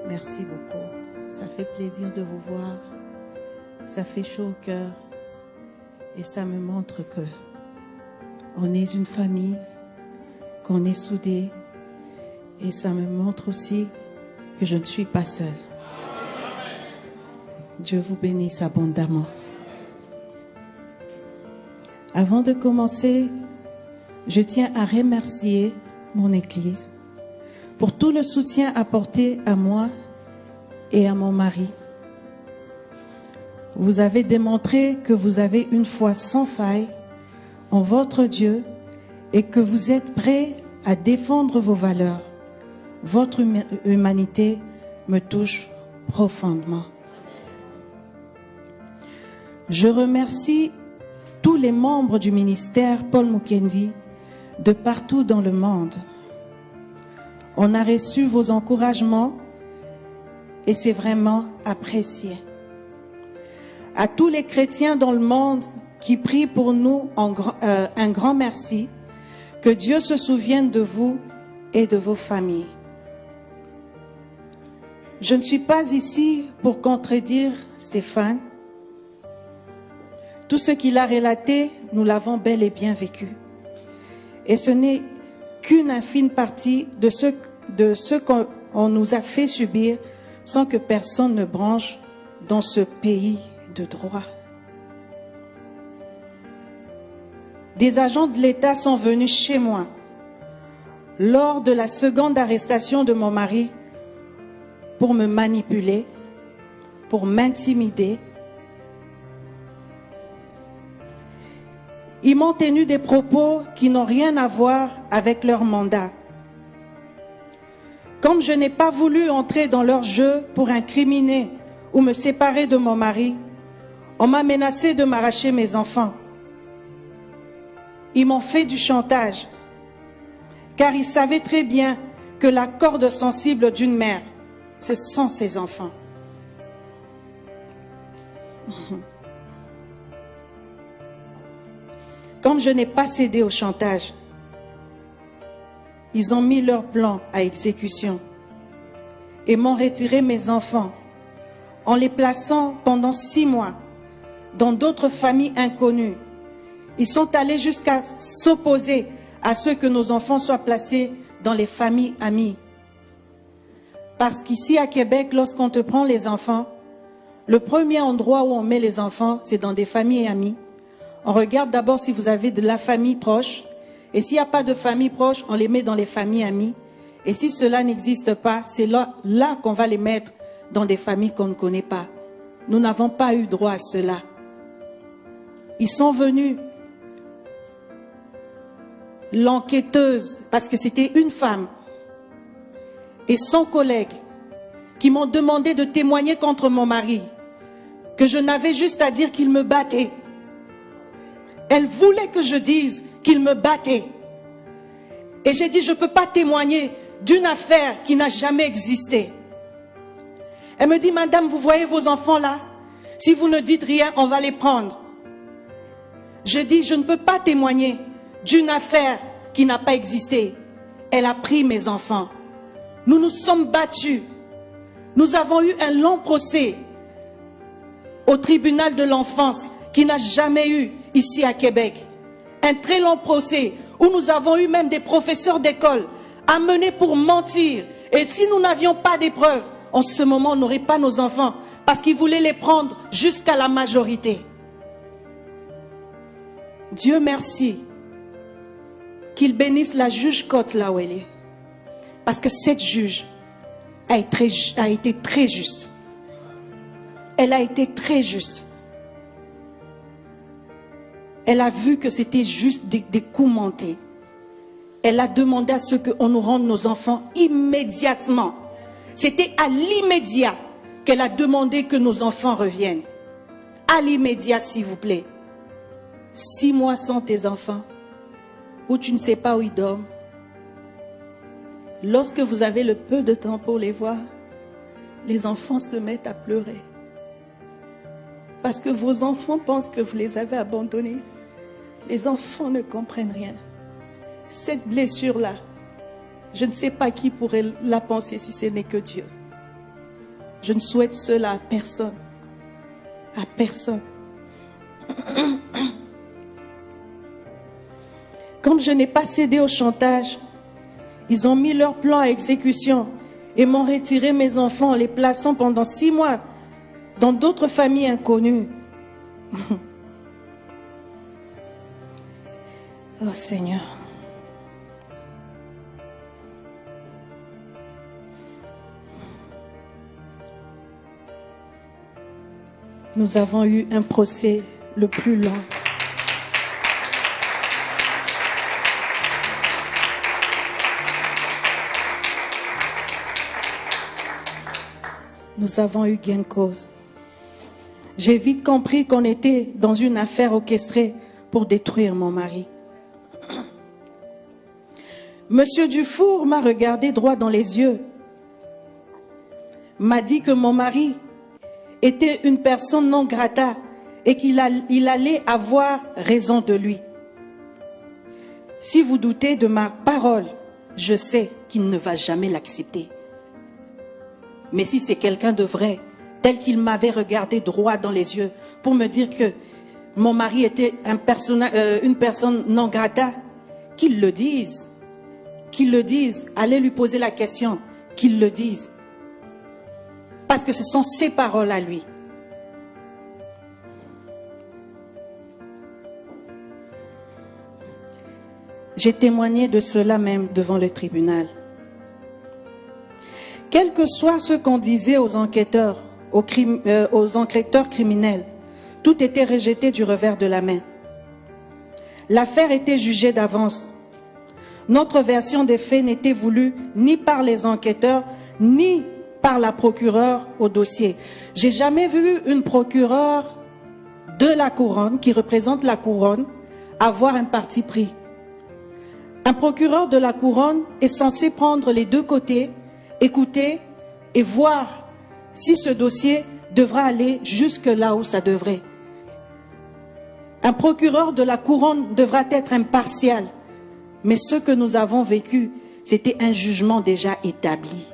Merci beaucoup. Ça fait plaisir de vous voir. Ça fait chaud au cœur. Et ça me montre que on est une famille, qu'on est soudés. Et ça me montre aussi que je ne suis pas seule. Dieu vous bénisse abondamment. Avant de commencer, je tiens à remercier mon Église pour tout le soutien apporté à moi et à mon mari. Vous avez démontré que vous avez une foi sans faille en votre Dieu et que vous êtes prêts à défendre vos valeurs. Votre humanité me touche profondément. Je remercie tous les membres du ministère Paul Mukendi de partout dans le monde. On a reçu vos encouragements et c'est vraiment apprécié. À tous les chrétiens dans le monde qui prient pour nous, un grand merci. Que Dieu se souvienne de vous et de vos familles. Je ne suis pas ici pour contredire Stéphane. Tout ce qu'il a relaté, nous l'avons bel et bien vécu. Et ce n'est qu'une infime partie de ce qu'on nous a fait subir sans que personne ne branche dans ce pays de droit. Des agents de l'État sont venus chez moi lors de la seconde arrestation de mon mari pour me manipuler, pour m'intimider. Ils m'ont tenu des propos qui n'ont rien à voir avec leur mandat. Comme je n'ai pas voulu entrer dans leur jeu pour incriminer ou me séparer de mon mari, on m'a menacé de m'arracher mes enfants. Ils m'ont fait du chantage, car ils savaient très bien que la corde sensible d'une mère, ce sont ses enfants. Comme je n'ai pas cédé au chantage, ils ont mis leur plan à exécution et m'ont retiré mes enfants en les plaçant pendant 6 mois dans d'autres familles inconnues. Ils sont allés jusqu'à s'opposer à ce que nos enfants soient placés dans les familles amies. Parce qu'ici à Québec, lorsqu'on te prend les enfants, le premier endroit où on met les enfants, c'est dans des familles amies. On regarde d'abord si vous avez de la famille proche. Et s'il n'y a pas de famille proche, on les met dans les familles amies. Et si cela n'existe pas, c'est là qu'on va les mettre dans des familles qu'on ne connaît pas. Nous n'avons pas eu droit à cela. Ils sont venus. L'enquêteuse, parce que c'était une femme, et son collègue, qui m'ont demandé de témoigner contre mon mari, que je n'avais juste à dire qu'il me battait. Elle voulait que je dise qu'il me battait. Et j'ai dit, je ne peux pas témoigner d'une affaire qui n'a jamais existé. Elle me dit, madame, vous voyez vos enfants là? Si vous ne dites rien, on va les prendre. Je dis, je ne peux pas témoigner d'une affaire qui n'a pas existé. Elle a pris mes enfants. Nous nous sommes battus. Nous avons eu un long procès au tribunal de l'enfance qui n'a jamais eu ici à Québec. Un très long procès où nous avons eu même des professeurs d'école amenés pour mentir. Et si nous n'avions pas des preuves, en ce moment on n'aurait pas nos enfants parce qu'ils voulaient les prendre jusqu'à la majorité. Dieu merci qu'il bénisse la juge Côte là où elle est. Parce que cette juge a été très juste. Elle a été très juste. Elle a vu que c'était juste des coups montés. Elle a demandé à ce qu'on nous rende nos enfants immédiatement. C'était à l'immédiat qu'elle a demandé que nos enfants reviennent. À l'immédiat, s'il vous plaît. 6 mois sans tes enfants, où tu ne sais pas où ils dorment. Lorsque vous avez le peu de temps pour les voir, les enfants se mettent à pleurer. Parce que vos enfants pensent que vous les avez abandonnés. Les enfants ne comprennent rien. Cette blessure-là, je ne sais pas qui pourrait la penser si ce n'est que Dieu. Je ne souhaite cela à personne. À personne. Comme je n'ai pas cédé au chantage, ils ont mis leur plan à exécution et m'ont retiré mes enfants en les plaçant pendant 6 mois dans d'autres familles inconnues. Oh Seigneur. Nous avons eu un procès le plus long. Nous avons eu gain de cause. J'ai vite compris qu'on était dans une affaire orchestrée pour détruire mon mari. Monsieur Dufour m'a regardé droit dans les yeux, m'a dit que mon mari était une personne non grata et qu'il allait avoir raison de lui. Si vous doutez de ma parole, je sais qu'il ne va jamais l'accepter. Mais si c'est quelqu'un de vrai, tel qu'il m'avait regardé droit dans les yeux pour me dire que mon mari était une personne non grata, qu'il le dise. Qu'il le dise. Allez lui poser la question. Qu'il le dise. Parce que ce sont ses paroles à lui. J'ai témoigné de cela même devant le tribunal. Quel que soit ce qu'on disait aux enquêteurs, aux enquêteurs criminels, tout était rejeté du revers de la main. L'affaire était jugée d'avance. Notre version des faits n'était voulue ni par les enquêteurs, ni par la procureure au dossier. J'ai jamais vu une procureure de la couronne, qui représente la couronne, avoir un parti pris. Un procureur de la couronne est censé prendre les deux côtés, écouter et voir si ce dossier devra aller jusque là où ça devrait. Un procureur de la couronne devra être impartial. Mais ce que nous avons vécu, c'était un jugement déjà établi.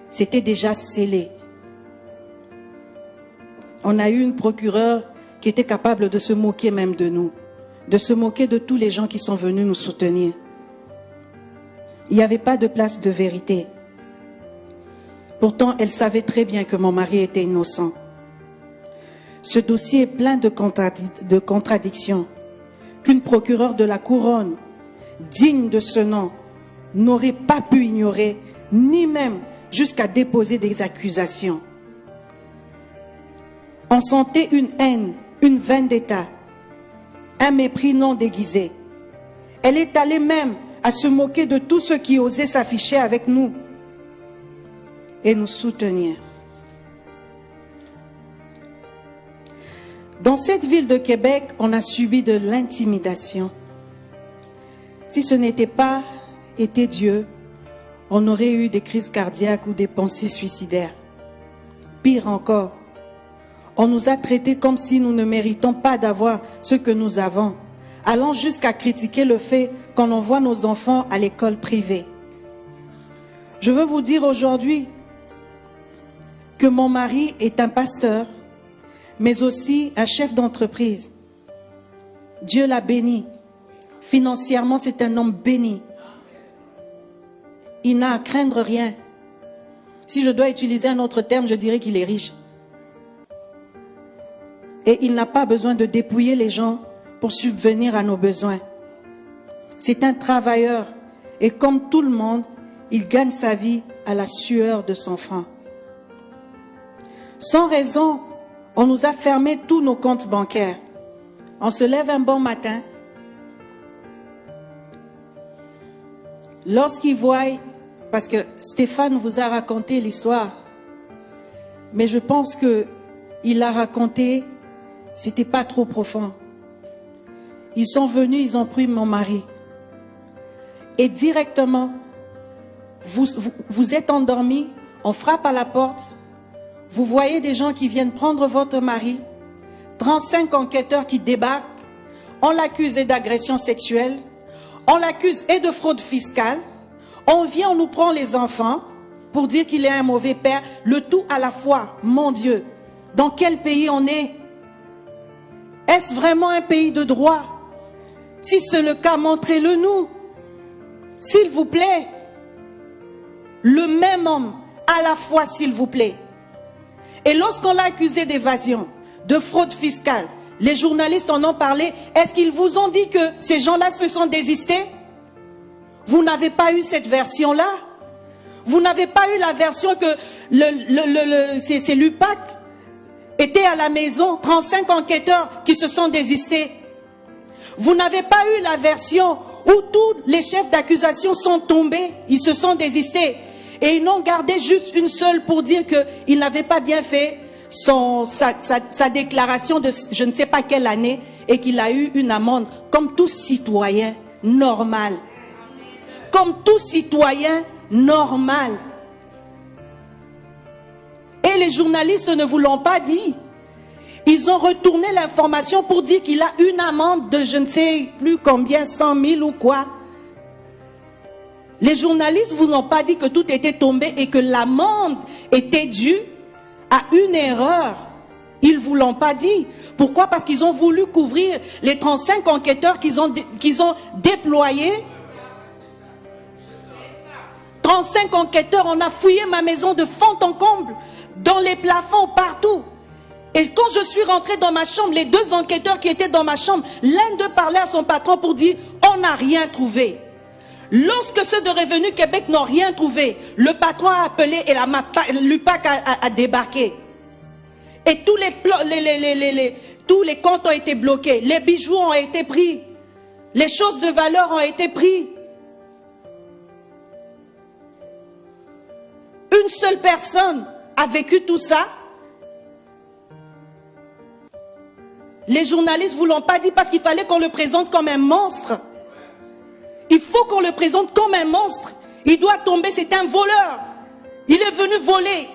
C'était déjà scellé. On a eu une procureure qui était capable de se moquer même de nous, de se moquer de tous les gens qui sont venus nous soutenir. Il n'y avait pas de place de vérité. Pourtant, elle savait très bien que mon mari était innocent. Ce dossier est plein de contradictions qu'une procureure de la couronne, digne de ce nom, n'aurait pas pu ignorer, ni même jusqu'à déposer des accusations. On sentait une haine, une vendetta, un mépris non déguisé. Elle est allée même à se moquer de tous ceux qui osaient s'afficher avec nous et nous soutenir. Dans cette ville de Québec, on a subi de l'intimidation. Si ce n'était pas été Dieu, on aurait eu des crises cardiaques ou des pensées suicidaires. Pire encore, on nous a traités comme si nous ne méritons pas d'avoir ce que nous avons, allant jusqu'à critiquer le fait qu'on envoie nos enfants à l'école privée. Je veux vous dire aujourd'hui que mon mari est un pasteur, mais aussi un chef d'entreprise. Dieu l'a béni. Financièrement, c'est un homme béni. Il n'a à craindre rien. Si je dois utiliser un autre terme, je dirais qu'il est riche. Et il n'a pas besoin de dépouiller les gens pour subvenir à nos besoins. C'est un travailleur. Et comme tout le monde, il gagne sa vie à la sueur de son front. Sans raison, on nous a fermé tous nos comptes bancaires. On se lève un bon matin. Lorsqu'il voit, parce que Stéphane vous a raconté l'histoire, mais je pense qu'il l'a raconté, c'était pas trop profond. Ils sont venus, ils ont pris mon mari. Et directement, vous êtes endormis, on frappe à la porte. Vous voyez des gens qui viennent prendre votre mari, 35 enquêteurs qui débarquent, on l'accuse d'agression sexuelle, on l'accuse et de fraude fiscale, on vient, on nous prend les enfants, pour dire qu'il est un mauvais père, le tout à la fois. Mon Dieu, dans quel pays on est? Est-ce vraiment un pays de droit? Si c'est le cas, montrez-le nous. S'il vous plaît. Le même homme, à la fois, s'il vous plaît. Et lorsqu'on l'a accusé d'évasion, de fraude fiscale, les journalistes en ont parlé. Est-ce qu'ils vous ont dit que ces gens-là se sont désistés? Vous n'avez pas eu cette version-là? Vous n'avez pas eu la version que c'est l'UPAC était à la maison, 35 enquêteurs qui se sont désistés. Vous n'avez pas eu la version où tous les chefs d'accusation sont tombés, ils se sont désistés. Et ils n'ont gardé juste une seule pour dire qu'il n'avait pas bien fait sa déclaration de je ne sais pas quelle année et qu'il a eu une amende comme tout citoyen normal. Comme tout citoyen normal. Et les journalistes ne vous l'ont pas dit. Ils ont retourné l'information pour dire qu'il a une amende de je ne sais plus combien, 100 000 ou quoi. Les journalistes ne vous ont pas dit que tout était tombé et que l'amende était due à une erreur. Ils ne vous l'ont pas dit. Pourquoi? Parce qu'ils ont voulu couvrir les 35 enquêteurs qu'ils ont déployés. 35 enquêteurs, on a fouillé ma maison de fond en comble, dans les plafonds, partout. Et quand je suis rentrée dans ma chambre, les deux enquêteurs qui étaient dans ma chambre, l'un d'eux parlait à son patron pour dire on n'a rien trouvé. Lorsque ceux de Revenu Québec n'ont rien trouvé, le patron a appelé et l'UPAC a débarqué. Et tous les comptes ont été bloqués, les bijoux ont été pris, les choses de valeur ont été prises. Une seule personne a vécu tout ça. Les journalistes ne vous l'ont pas dit parce qu'il fallait qu'on le présente comme un monstre. Il faut qu'on le présente comme un monstre. Il doit tomber, c'est un voleur. Il est venu voler.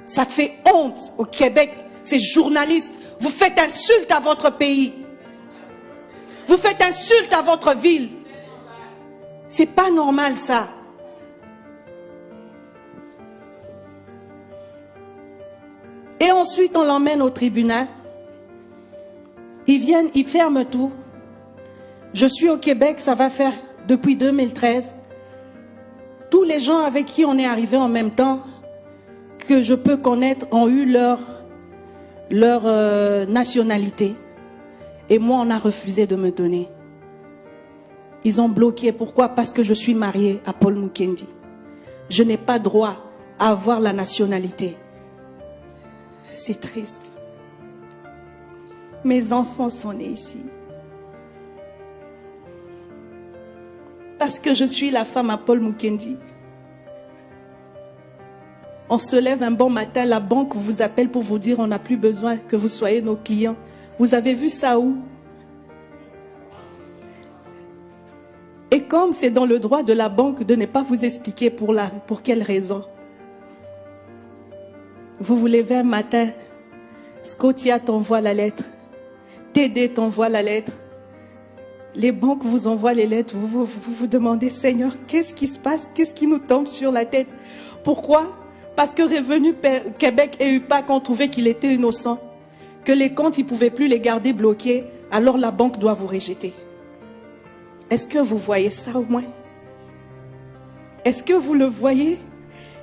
Ça fait honte au Québec, ces journalistes. Vous faites insulte à votre pays. Vous faites insulte à votre ville. C'est pas normal ça. Et ensuite on l'emmène au tribunal. Ils viennent, ils ferment tout. Je suis au Québec, ça va faire depuis 2013. Tous les gens avec qui on est arrivé en même temps, que je peux connaître, ont eu leur nationalité. Et moi, on a refusé de me donner. Ils ont bloqué. Pourquoi? Parce que je suis mariée à Paul Mukendi. Je n'ai pas droit à avoir la nationalité. C'est triste. Mes enfants sont nés ici. Parce que je suis la femme à Paul Mukendi. On se lève un bon matin, la banque vous appelle pour vous dire on n'a plus besoin que vous soyez nos clients. Vous avez vu ça où? Et comme c'est dans le droit de la banque de ne pas vous expliquer pour quelle raison. Vous vous levez un matin, Scotia t'envoie la lettre, TD t'envoie la lettre, les banques vous envoient les lettres, vous vous demandez Seigneur, qu'est-ce qui se passe? Qu'est-ce qui nous tombe sur la tête? Pourquoi? Parce que Revenu Québec et UPAC ont trouvé qu'il était innocent, que les comptes, ils ne pouvaient plus les garder bloqués, alors la banque doit vous rejeter. Est-ce que vous voyez ça au moins? Est-ce que vous le voyez?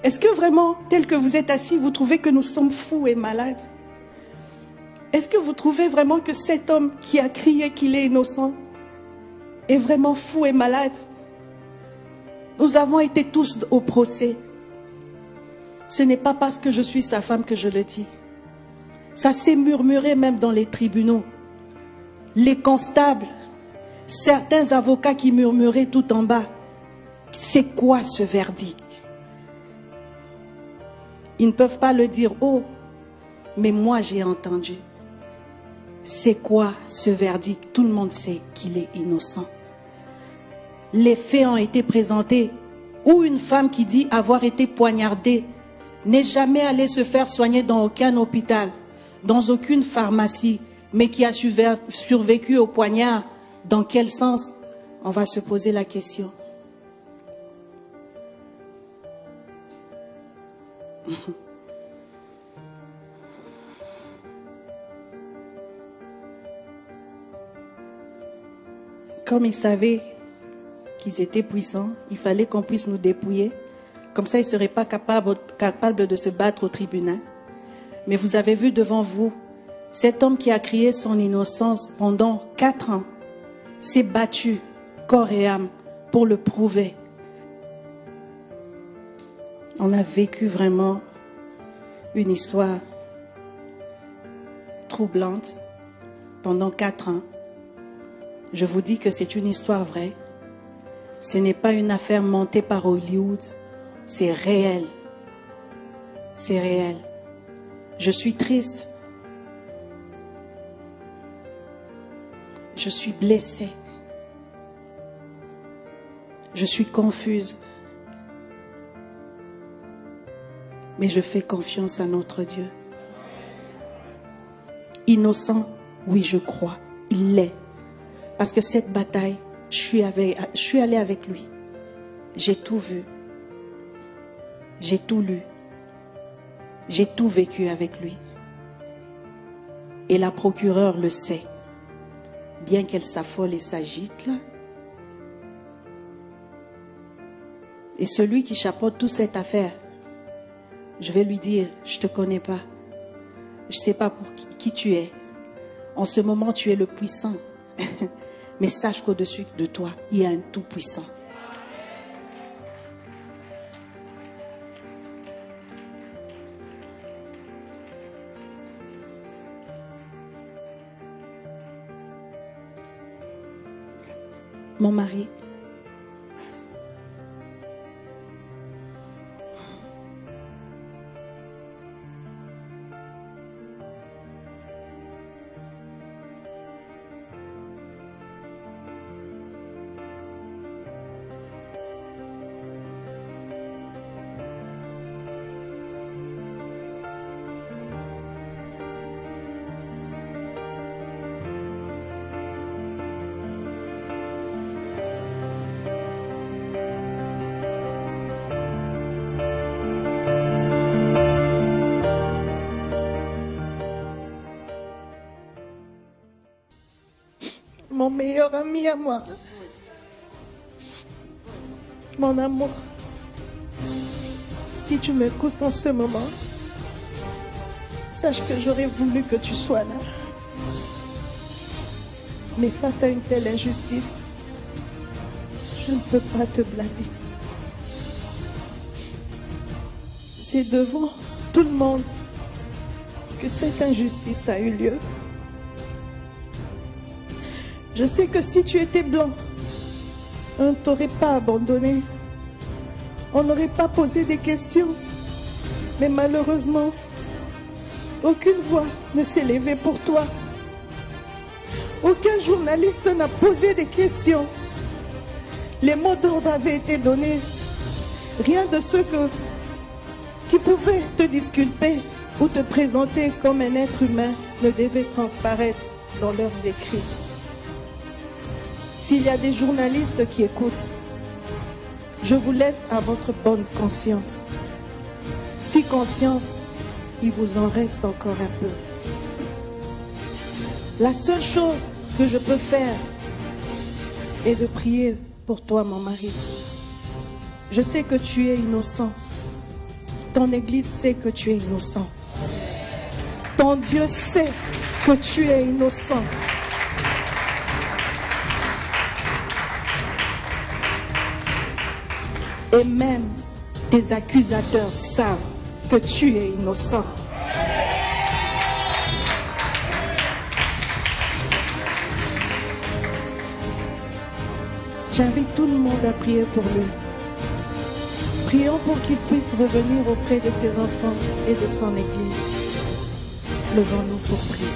Est-ce que vraiment, tel que vous êtes assis, vous trouvez que nous sommes fous et malades? Est-ce que vous trouvez vraiment que cet homme qui a crié qu'il est innocent est vraiment fou et malade? Nous avons été tous au procès. Ce n'est pas parce que je suis sa femme que je le dis. Ça s'est murmuré même dans les tribunaux. Les constables, certains avocats qui murmuraient tout en bas. C'est quoi ce verdict? Ils ne peuvent pas le dire haut, mais moi j'ai entendu. C'est quoi ce verdict? Tout le monde sait qu'il est innocent. Les faits ont été présentés. Ou une femme qui dit avoir été poignardée n'est jamais allée se faire soigner dans aucun hôpital, dans aucune pharmacie, mais qui a survécu au poignard. Dans quel sens? On va se poser la question. Comme ils savaient qu'ils étaient puissants, il fallait qu'on puisse nous dépouiller. Comme ça, ils ne seraient pas capables de se battre au tribunal. Mais vous avez vu devant vous, cet homme qui a crié son innocence pendant 4 ans, s'est battu corps et âme pour le prouver. On a vécu vraiment une histoire troublante pendant 4 ans. Je vous dis que c'est une histoire vraie. Ce n'est pas une affaire montée par Hollywood. C'est réel. C'est réel. Je suis triste. Je suis blessée. Je suis confuse. Mais je fais confiance à notre Dieu. Innocent, oui, je crois. Il l'est. Parce que cette bataille, je suis allée avec lui. J'ai tout vu. J'ai tout lu. J'ai tout vécu avec lui. Et la procureure le sait. Bien qu'elle s'affole et s'agite là. Et celui qui chapeaute toute cette affaire, je vais lui dire, je ne te connais pas. Je ne sais pas pour qui tu es. En ce moment, tu es le puissant. Mais sache qu'au-dessus de toi, il y a un tout-puissant. Mon mari, mon meilleur ami à moi, mon amour, si tu m'écoutes en ce moment, sache que j'aurais voulu que tu sois là. Mais face à une telle injustice, je ne peux pas te blâmer. C'est devant tout le monde que cette injustice a eu lieu. Je sais que si tu étais blanc, on ne t'aurait pas abandonné. On n'aurait pas posé des questions. Mais malheureusement, aucune voix ne s'est levée pour toi. Aucun journaliste n'a posé des questions. Les mots d'ordre avaient été donnés. Rien de ceux qui pouvaient te disculper ou te présenter comme un être humain ne devait transparaître dans leurs écrits. S'il y a des journalistes qui écoutent, je vous laisse à votre bonne conscience. Si conscience, il vous en reste encore un peu. La seule chose que je peux faire est de prier pour toi, mon mari. Je sais que tu es innocent. Ton église sait que tu es innocent. Ton Dieu sait que tu es innocent. Et même tes accusateurs savent que tu es innocent. J'invite tout le monde à prier pour lui. Prions pour qu'il puisse revenir auprès de ses enfants et de son église. Levons-nous pour prier.